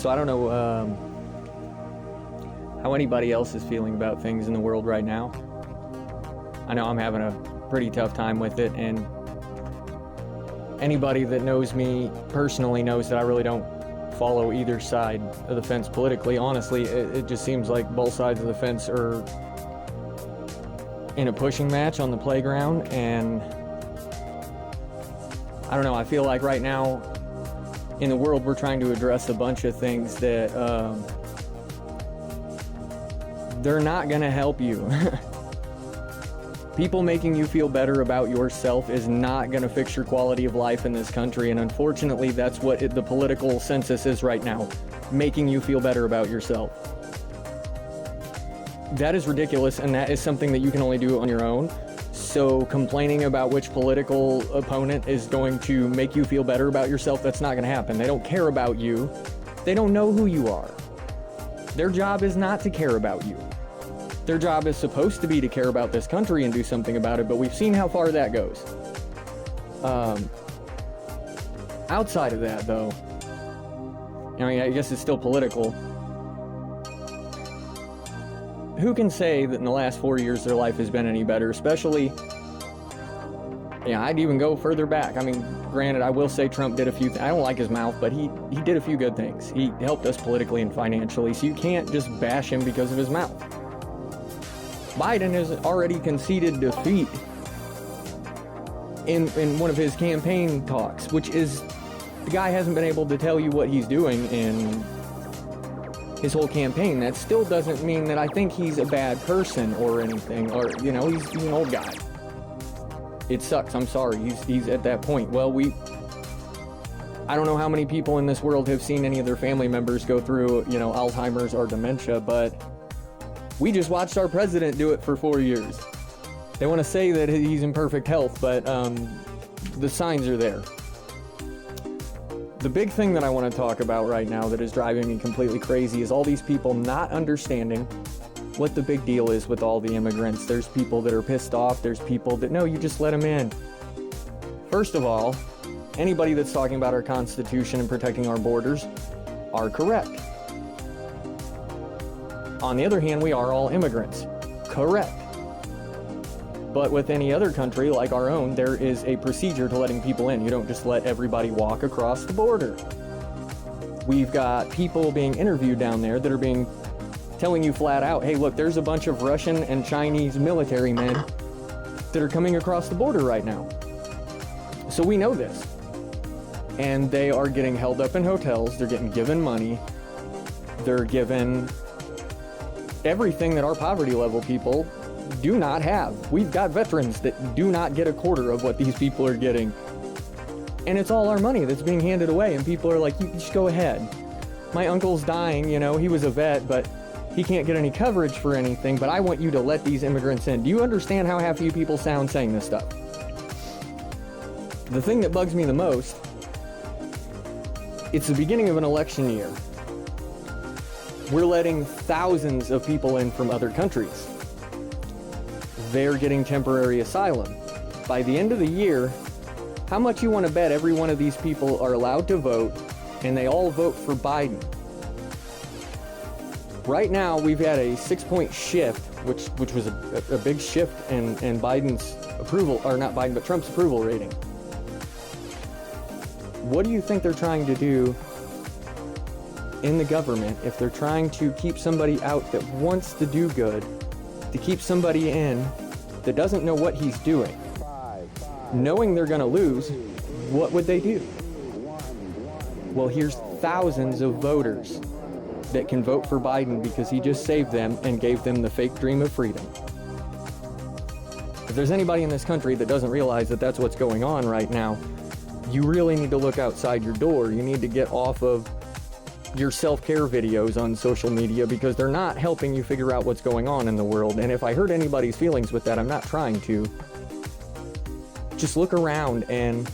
So I don't know how anybody else is feeling about things in the world right now. I know I'm having a pretty tough time with it, and anybody that knows me personally knows that I really don't follow either side of the fence politically. Honestly, it just seems like both sides of the fence are in a pushing match on the playground, and I don't know, I feel like right now in the world we're trying to address a bunch of things that they're not gonna help you. People making you feel better about yourself is not gonna fix your quality of life in this country, and unfortunately that's what the political census is right now, making you feel better about yourself. That is ridiculous, and that is something that you can only do on your own. So complaining about which political opponent is going to make you feel better about yourself, that's not gonna happen. They don't care about you. They don't know who you are. Their job is not to care about you. Their job is supposed to be to care about this country and do something about it, but we've seen how far that goes. Outside of that, though, I mean, I guess it's still political. Who can say that in the last 4 years their life has been any better? Especially, I'd even go further back. I mean, granted, I will say Trump did a few I don't like his mouth, but he did a few good things. He helped us politically and financially, so you can't just bash him because of his mouth. Biden has already conceded defeat in one of his campaign talks, which is, the guy hasn't been able to tell you what he's doing in his whole campaign. That still doesn't mean that I think he's a bad person or anything, or, he's an old guy. It sucks, I'm sorry, he's at that point. Well, I don't know how many people in this world have seen any of their family members go through, Alzheimer's or dementia, but we just watched our president do it for 4 years. They want to say that he's in perfect health, but the signs are there. The big thing that I want to talk about right now that is driving me completely crazy is all these people not understanding what the big deal is with all the immigrants. There's people that are pissed off. There's people that, no, you just let them in. First of all, anybody that's talking about our Constitution and protecting our borders are correct. On the other hand, we are all immigrants. Correct. But with any other country like our own, there is a procedure to letting people in. You don't just let everybody walk across the border. We've got people being interviewed down there that are telling you flat out, hey, look, there's a bunch of Russian and Chinese military men that are coming across the border right now. So we know this. And they are getting held up in hotels. They're getting given money. They're given everything that our poverty level people do not have. We've got veterans that do not get a quarter of what these people are getting. And it's all our money that's being handed away, and people are like, you just go ahead. My uncle's dying, he was a vet, but he can't get any coverage for anything, but I want you to let these immigrants in. Do you understand how half of you people sound saying this stuff? The thing that bugs me the most, it's the beginning of an election year. We're letting thousands of people in from other countries. They're getting temporary asylum. By the end of the year, how much you want to bet every one of these people are allowed to vote, and they all vote for Biden? Right now, we've had a 6-point shift, which was a big shift in Biden's approval, or not Biden, but Trump's approval rating. What do you think they're trying to do in the government if they're trying to keep somebody out that wants to do good, to keep somebody in that doesn't know what he's doing? Knowing they're going to lose, what would they do? Well, here's thousands of voters that can vote for Biden because he just saved them and gave them the fake dream of freedom. If there's anybody in this country that doesn't realize that that's what's going on right now, you really need to look outside your door. You need to get off of your self-care videos on social media, because they're not helping you figure out what's going on in the world. And if I hurt anybody's feelings with that, I'm not trying to. Just look around, and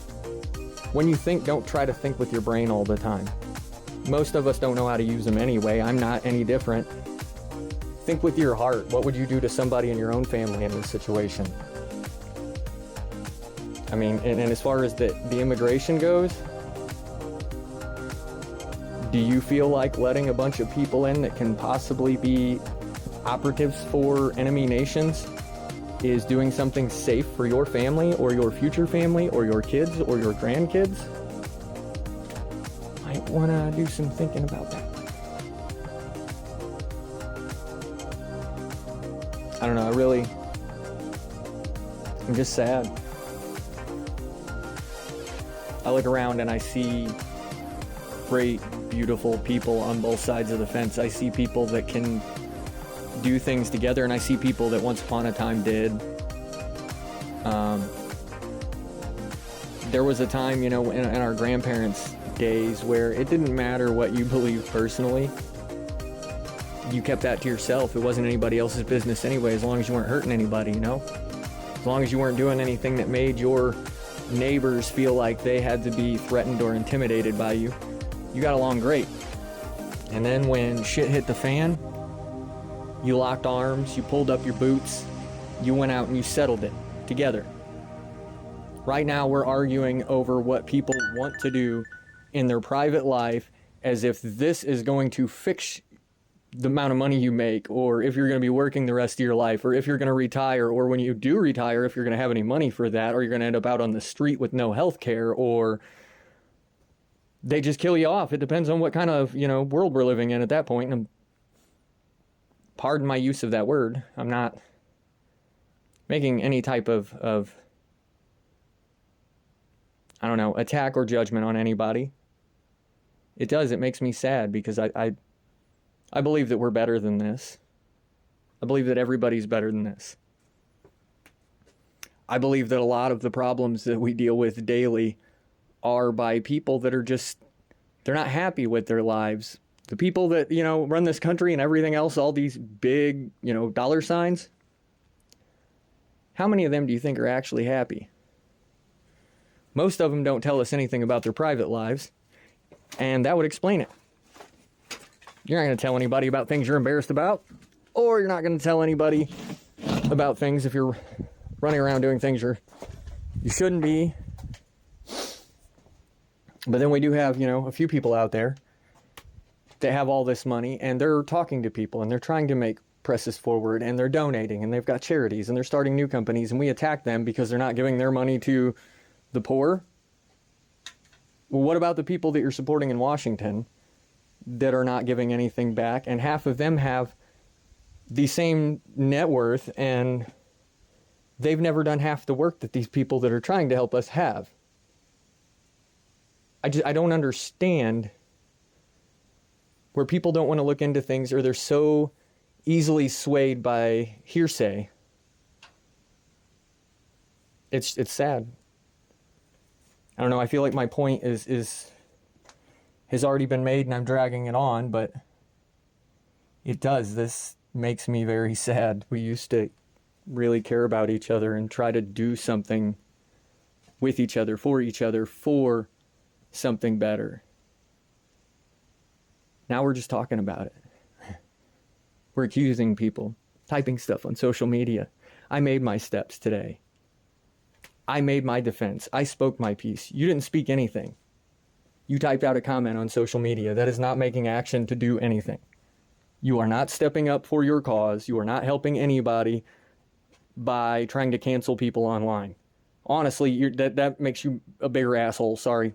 when you think, don't try to think with your brain all the time. Most of us don't know how to use them anyway. I'm not any different. Think with your heart. What would you do to somebody in your own family in this situation? I mean, and as far as the immigration goes, Do you feel like letting a bunch of people in that can possibly be operatives for enemy nations is doing something safe for your family or your future family or your kids or your grandkids? Might want to do some thinking about that. I don't know, I'm just sad. I look around and I see great, beautiful people on both sides of the fence. I see people that can do things together, and I see people that once upon a time did. There was a time, in our grandparents' days where it didn't matter what you believed personally. You kept that to yourself. It wasn't anybody else's business anyway, as long as you weren't hurting anybody, As long as you weren't doing anything that made your neighbors feel like they had to be threatened or intimidated by you, you got along great. And then when shit hit the fan, you locked arms, you pulled up your boots, you went out and you settled it together. Right now we're arguing over what people want to do in their private life as if this is going to fix the amount of money you make, or if you're going to be working the rest of your life, or if you're going to retire, or when you do retire, if you're going to have any money for that, or you're going to end up out on the street with no health care, or they just kill you off. It depends on what kind of, world we're living in at that point. And pardon my use of that word. I'm not making any type of attack or judgment on anybody. It makes me sad because I believe that we're better than this. I believe that everybody's better than this. I believe that a lot of the problems that we deal with daily are by people that are they're not happy with their lives. The people that, run this country and everything else, all these big, dollar signs, how many of them do you think are actually happy? Most of them don't tell us anything about their private lives, and that would explain it. You're not going to tell anybody about things you're embarrassed about, or you're not going to tell anybody about things if you're running around doing things you shouldn't be. But then we do have, a few people out there that have all this money, and they're talking to people, and they're trying to make presses forward, and they're donating, and they've got charities, and they're starting new companies, and we attack them because they're not giving their money to the poor. Well, what about the people that you're supporting in Washington that are not giving anything back, and half of them have the same net worth, and they've never done half the work that these people that are trying to help us have? I don't understand where people don't want to look into things, or they're so easily swayed by hearsay. It's sad. I don't know, I feel like my point has already been made and I'm dragging it on, but this makes me very sad. We used to really care about each other and try to do something with each other, for something better. Now we're just talking about it. We're accusing people, typing stuff on social media. I made my steps today. I made my defense. I spoke my piece. You didn't speak anything. You typed out a comment on social media. That is not making action to do anything. You are not stepping up for your cause. You are not helping anybody by trying to cancel people online. Honestly, that makes you a bigger asshole. Sorry.